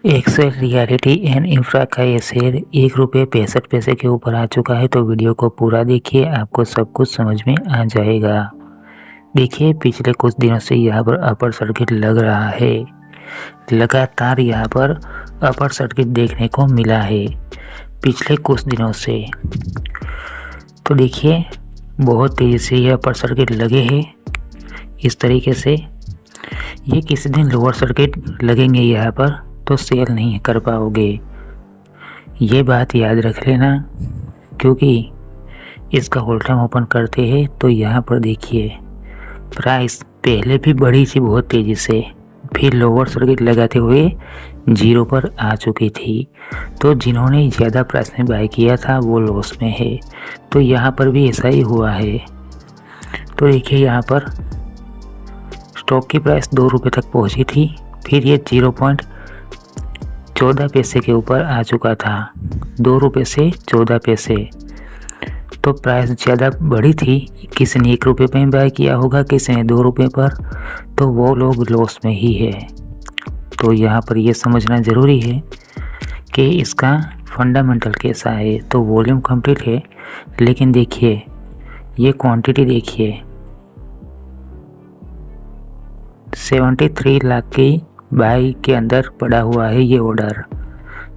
Excel reality and infra का ये share ₹1.65 के ऊपर आ चुका है। तो वीडियो को पूरा देखिए, आपको सब कुछ समझ में आ जाएगा। देखिए, पिछले कुछ दिनों से यहाँ पर अपर सर्किट लग रहा है। लगातार यहाँ पर अपर सर्किट देखने को मिला है पिछले कुछ दिनों से। तो देखिए, बहुत तेज़ी से ये अपर सर्किट लगे हैं। इस तरीके से ये किसी दिन लोअर सर्किट लगेंगे यहाँ पर, तो सेल नहीं कर पाओगे। ये बात याद रख लेना, क्योंकि इसका होल्ड टाइम ओपन करते हैं तो यहाँ पर देखिए प्राइस पहले भी बढ़ी थी बहुत तेज़ी से, फिर लोअर सर्किट लगाते हुए 0 पर आ चुकी थी। तो जिन्होंने ज़्यादा प्राइस में बाय किया था वो लॉस में है। तो यहाँ पर भी ऐसा ही हुआ है। तो देखिए, यहाँ पर स्टॉक की प्राइस ₹2 तक पहुँची थी, फिर ये 0.14 के ऊपर आ चुका था, ₹2 से 14 पैसे। तो प्राइस ज़्यादा बढ़ी थी। किसी ने ₹1 में बाय किया होगा, किसी ने ₹2 पर, तो वो लोग लॉस में ही है। तो यहाँ पर ये समझना ज़रूरी है कि इसका फंडामेंटल कैसा है। तो वॉल्यूम कंप्लीट है, लेकिन देखिए ये क्वांटिटी देखिए 73 लाख की बाई के अंदर पड़ा हुआ है ये ऑर्डर।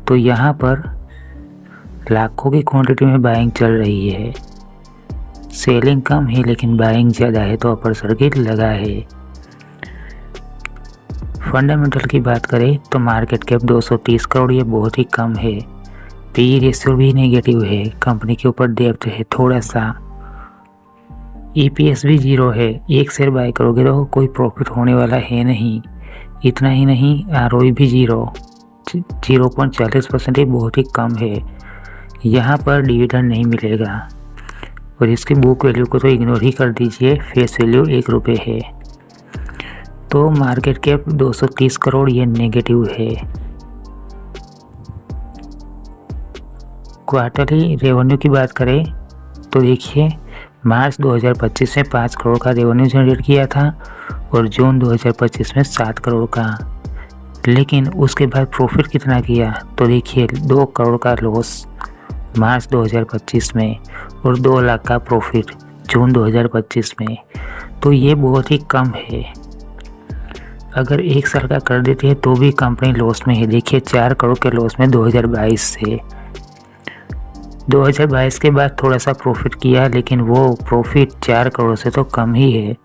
तो यहाँ पर लाखों की क्वांटिटी में बाइंग चल रही है। सेलिंग कम है लेकिन बाइंग ज़्यादा है, तो अपर सर्किट लगा है। फंडामेंटल की बात करें तो मार्केट कैप 230 करोड़, ये बहुत ही कम है। पी रेशियो भी नेगेटिव है, कंपनी के ऊपर डेब्ट है थोड़ा सा। EPS भी 0 है। एक शेयर बाय करोगे तो कोई प्रॉफिट होने वाला है नहीं। इतना ही नहीं, ROE भी 0.40% बहुत ही कम है। यहाँ पर डिविडेंड नहीं मिलेगा। और इसकी बुक वैल्यू को तो इग्नोर ही कर दीजिए, फेस वैल्यू ₹1 है। तो मार्केट कैप 230 करोड़, ये नेगेटिव है। क्वार्टरली रेवेन्यू की बात करें तो देखिए, मार्च 2025 में 5 करोड़ का रेवेन्यू जनरेट किया था और जून 2025 में 7 करोड़ का। लेकिन उसके बाद प्रॉफिट कितना किया तो देखिए 2 करोड़ का लॉस मार्च 2025 में और 2 लाख का प्रॉफिट जून 2025 में। तो ये बहुत ही कम है। अगर 1 साल का कर देते हैं तो भी कंपनी लॉस में है। देखिए 4 करोड़ के लॉस में 2022 से। 2022 के बाद थोड़ा सा प्रॉफिट किया, लेकिन वो प्रॉफिट 4 करोड़ से तो कम ही है।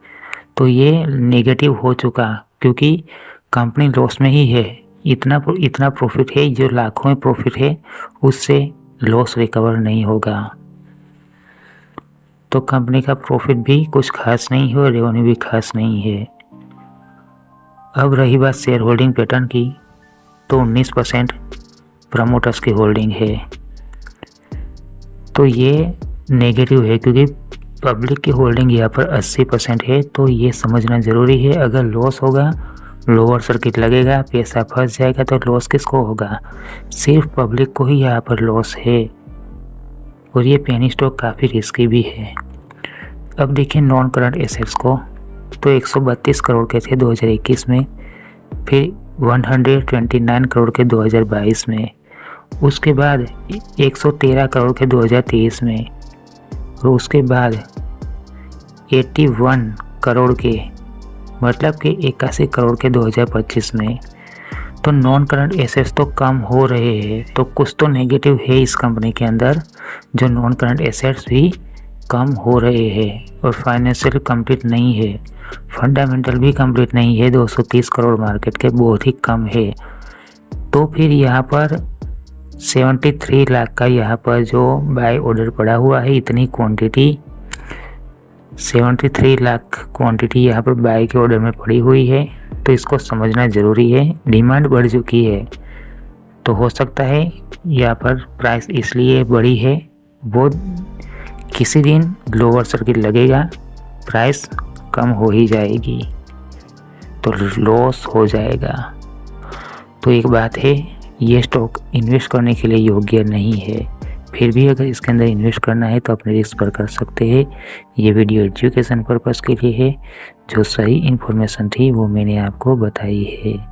तो ये नेगेटिव हो चुका, क्योंकि कंपनी लॉस में ही है। इतना प्रॉफिट है, जो लाखों में प्रॉफिट है उससे लॉस रिकवर नहीं होगा। तो कंपनी का प्रॉफिट भी कुछ खास नहीं है और रेवेन्यू भी खास नहीं है। अब रही बात शेयर होल्डिंग पैटर्न की, तो 19% प्रमोटर्स की होल्डिंग है। तो ये नेगेटिव है, क्योंकि पब्लिक की होल्डिंग यहाँ पर 80% है। तो ये समझना ज़रूरी है। अगर लॉस होगा, लोअर सर्किट लगेगा, पैसा फंस जाएगा, तो लॉस किसको होगा? सिर्फ पब्लिक को ही यहाँ पर लॉस है। और ये पेनी स्टॉक काफ़ी रिस्की भी है। अब देखिए नॉन करंट एसेट्स को, तो 132 करोड़ के थे 2021 में, फिर 129 करोड़ के 2022 में, उसके बाद 113 करोड़ के 2023 में, और उसके बाद 81 करोड़ के, मतलब कि 81 करोड़ के 2025 में। तो नॉन करंट एसेट्स तो कम हो रहे हैं। तो कुछ तो नेगेटिव है इस कंपनी के अंदर, जो नॉन करंट एसेट्स भी कम हो रहे हैं। और फाइनेंशियल कंप्लीट नहीं है, फंडामेंटल भी कंप्लीट नहीं है। 230 करोड़ मार्केट के बहुत ही कम है। तो फिर यहाँ पर 73 लाख का यहाँ पर जो बाय ऑर्डर पड़ा हुआ है, इतनी क्वांटिटी 73 लाख क्वांटिटी यहाँ पर बाय के ऑर्डर में पड़ी हुई है। तो इसको समझना ज़रूरी है। डिमांड बढ़ चुकी है, तो हो सकता है यहाँ पर प्राइस इसलिए बढ़ी है। वो किसी दिन लोअर सर्किट लगेगा, प्राइस कम हो ही जाएगी, तो लॉस हो जाएगा। तो एक बात है, ये स्टॉक इन्वेस्ट करने के लिए योग्य नहीं है। फिर भी अगर इसके अंदर इन्वेस्ट करना है तो अपने रिस्क पर कर सकते हैं। ये वीडियो एजुकेशन पर्पज़ के लिए है। जो सही इन्फॉर्मेशन थी वो मैंने आपको बताई है।